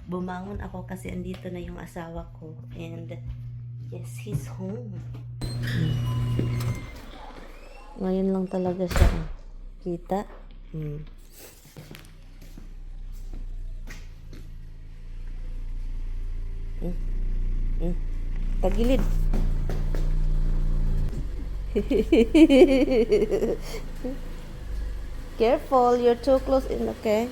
bumangon ako kasi andito na yung asawa ko. And yes, he's home. Ngayon lang talaga siya. Kita? Tagilid. Careful, you're too close in, okay?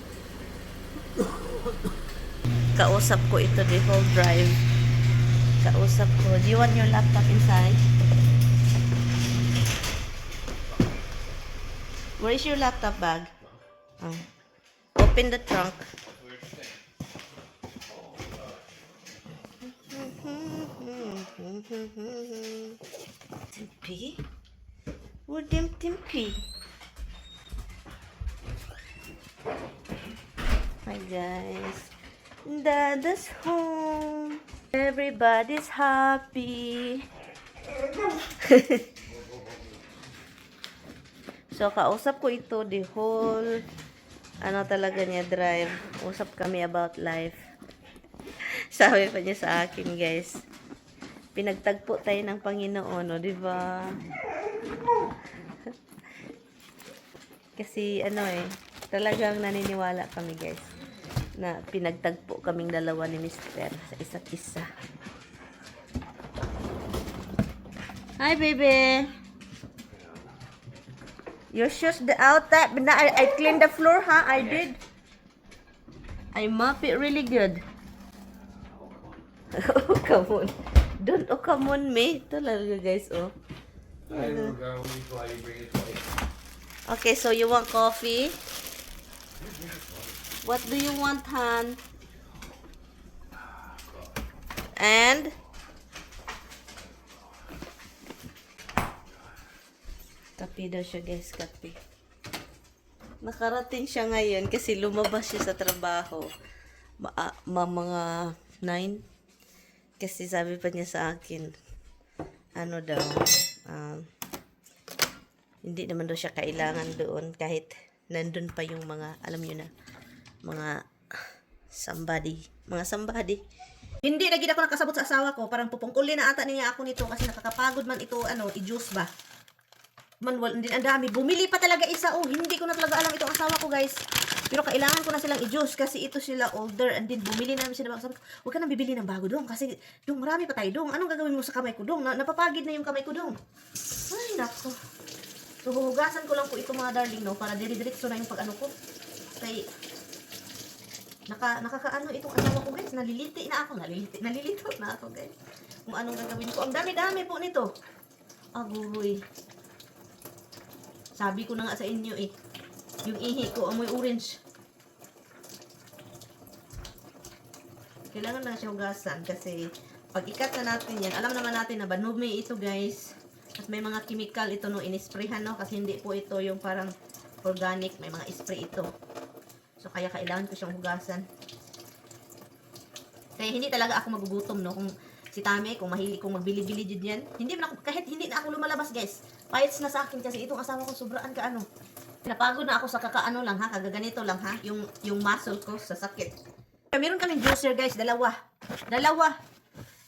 Kausap ko ito the whole drive. Kausap ko. Do you want your laptop inside? Where is your laptop bag? Oh. Open the trunk. Timpy? Where them Timpy? Hi guys. Dada's home. Everybody's happy. So, kausap ko ito the whole talaga niya drive. Usap kami about life. Sabi pa niya sa akin, guys. Pinagtagpo tayo ng Panginoon, no, di ba? Kasi talagang naniniwala kami, guys, na pinagtagpo kaming dalawa ni Mr. sa isa't isa. Hi, baby. Your shoes out that, but now I cleaned the floor, huh? I did. I mop it really good. Oh, come on. Don't, oh, come on, me. Talaga, guys, oh. I will go while you bring it away. Okay, so you want coffee? What do you want, Han? And? Kape daw siya, guys, kape. Nakarating siya ngayon kasi lumabas siya sa trabaho. Mga 9. Kasi sabi pa niya sa akin, daw, hindi naman daw siya kailangan doon kahit nandun pa yung mga, alam nyo na, mga somebody. Hindi na gid ako nakasabot sa asawa ko, parang pupungkulin na ata niya ako nito kasi nakakapagod man ito, i-juice ba. Manual din ang dami. Bumili pa talaga isa. Oh, hindi ko na talaga alam itong asawa ko, guys. Pero kailangan ko na silang i-juice kasi ito sila older and then bumili namin sila. Sabi ko, huwag ka nang bibili ng bago dong kasi dong marami pa tayo dong. Anong gagawin mo sa kamay ko dong? Napapagid na yung kamay ko dong. Ay, nako. So, huhugasan ko lang po ito mga darling, no, para dire-diretso na yung pag-ano ko. Kay nakakaano itong asawa ko, guys. Nalilito na ako, guys. Kung anong gagawin ko. Ang dami-dami po nito. Agoy. Sabi ko na nga sa inyo yung ihi ko, amoy orange. Kailangan na siya hugasan kasi pag ikat na natin yan, alam naman natin na banumi ito, guys. At may mga chemical ito, no, inisprayhan, no, kasi hindi po ito yung parang organic, may mga spray ito. So, kaya kailangan ko siyang hugasan. Kaya hindi talaga ako magugutom, no, kung si Tami, kung mahilig kong magbili-bili dyan, kahit hindi na ako lumalabas, guys. Fights na sa akin kasi itong asawa ko sobraan ka Napagod na ako sa kakaano lang, ha, kagaganito lang, ha, yung muscle ko sa sakit. Meron kaming juicer, guys, dalawa.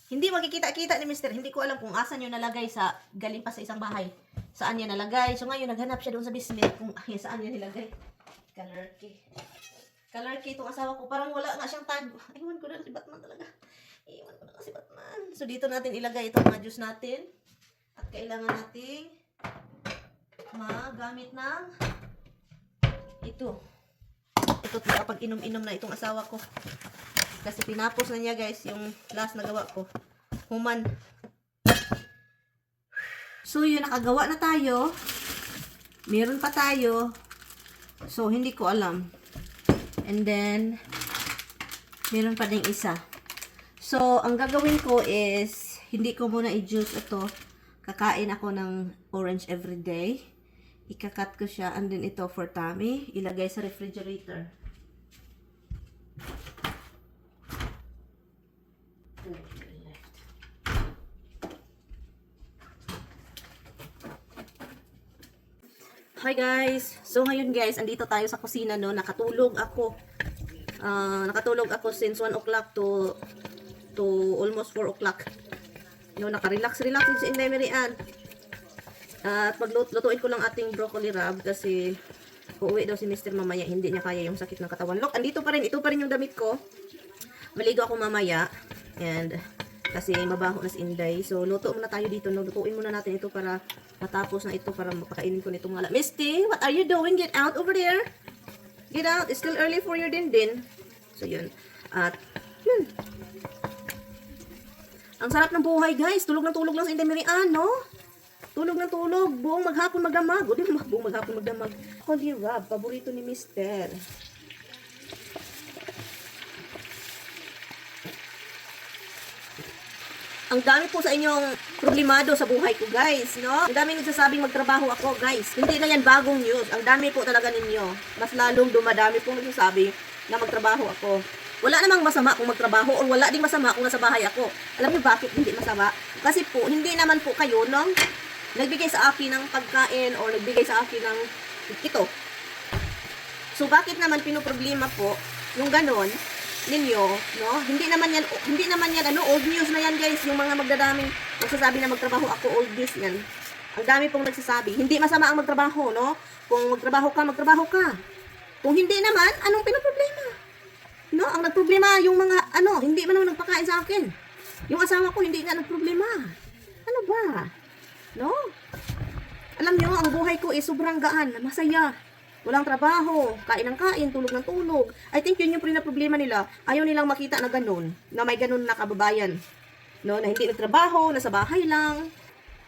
Hindi makikita-kita ni Mr. Hindi ko alam kung asan yun nalagay galing pa sa isang bahay. Saan niya nalagay. So ngayon, naghanap siya doon sa basement kung saan niya nilagay. Color key itong asawa ko. Parang wala nga siyang tag. Iwan ko na si Batman talaga. So dito natin ilagay itong mga juice natin. At kailangan nating magamit ng ito pag inom-inom na itong asawa ko. Kasi tinapos na niya, guys, yung last na gawa ko. Human. So, yun, nakagawa na tayo. Meron pa tayo. So, hindi ko alam. And then, meron pa ding isa. So, ang gagawin ko is, hindi ko muna i-juice ito. Kakain ako ng orange everyday. Ikakat ko siya. And then, ito for Tami. Ilagay sa refrigerator. Hi guys! So ngayon guys, andito tayo sa kusina, no, nakatulog ako. Nakatulog ako since 1 o'clock to almost 4 o'clock. Naka-relax din si Inday Marian. At maglutuin ko lang ating broccoli rub kasi uuwi daw si Mr. mamaya. Hindi niya kaya yung sakit ng katawan. Look, andito pa rin. Ito pa rin yung damit ko. Maligo ako mamaya. And kasi mabaho na si Inday. So, luto muna tayo dito. No? Lutuin muna natin ito para matapos na ito para mapakainin ko nitong wala. Misty, what are you doing? Get out over there. Get out. It's still early for your din-din. So, yun. At, yun. Ang sarap ng buhay, guys. Tulog ng tulog lang sa Inday Marian, no? Tulog ng tulog. Buong maghapon magdamag. O, di ba? Buong maghapon magdamag. Holy rub. Paborito ni Mister. Ang dami po sa inyong problemado sa buhay ko, guys, no? Ang dami nagsasabing magtrabaho ako, guys. Hindi na yan bagong news. Ang dami po talaga ninyo. Mas lalong dumadami po nagsasabi na magtrabaho ako. Wala namang masama kung magtrabaho o wala ding masama kung nasa bahay ako. Alam niyo bakit hindi masama? Kasi po, hindi naman po kayo nung nagbigay sa akin ng pagkain o nagbigay sa akin ng ito. So, bakit naman pinoproblema po yung ganon ninyo, no? Hindi naman yan old news na yan, guys. Yung mga magdadaming nagsasabi na magtrabaho ako, old news yan. Ang dami pong nagsasabi. Hindi masama ang magtrabaho, no? Kung magtrabaho ka, magtrabaho ka. Kung hindi naman, anong pinoproblema? No, ang nagproblema yung mga hindi man naman nagpakain sa akin. Yung asawa ko hindi nga nagproblema. Ano ba? No? Alam nyo, ang buhay ko is sobrang gaan, masaya. Walang trabaho, kain ng kain, tulog ng tulog. I think yun yung problema nila. Ayaw nilang makita na ganun, na may ganun na kababayan. No, na hindi nagtrabaho, nasa bahay lang.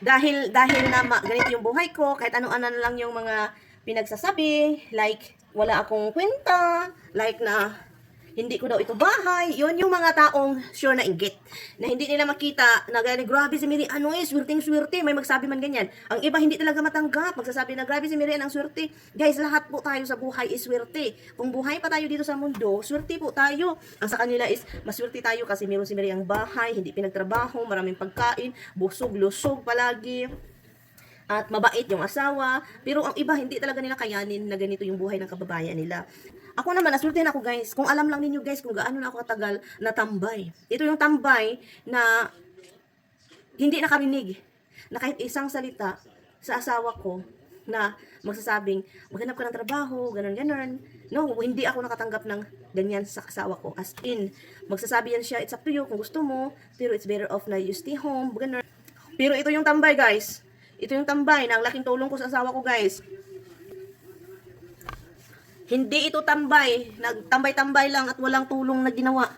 Dahil na ganito yung buhay ko, kahit ano-ano lang yung mga pinagsasabi, like wala akong kwenta, like na hindi ko daw ito bahay. Yun yung mga taong sure na inggit. Na hindi nila makita na gano'n, grabe si Mirian, swerte. May magsabi man ganyan. Ang iba hindi talaga matanggap. Magsasabi na grabe si Mirian, ang swerte. Guys, lahat po tayo sa buhay is swerte. Kung buhay pa tayo dito sa mundo, swerte po tayo. Ang sa kanila is, maswerte tayo kasi meron si Mirian bahay, hindi pinagtrabaho, maraming pagkain, busog, lusog palagi. At mabait yung asawa. Pero ang iba, hindi talaga nila kayanin na ganito yung buhay ng kababayan nila. Ako naman, nasultihan ako, guys. Kung alam lang ninyo, guys, kung gaano na ako katagal na tambay. Ito yung tambay na hindi nakarinig na kahit isang salita sa asawa ko na magsasabing, maghanap ka ng trabaho, ganun. No, hindi ako nakatanggap ng ganyan sa asawa ko. As in, magsasabi yan siya, it's up to you kung gusto mo, pero it's better off na you stay home, ganun. Pero ito yung tambay, guys. Ito yung tambay na ang laking tulong ko sa asawa ko, guys. Hindi ito tambay. Nagtambay-tambay lang at walang tulong na ginawa.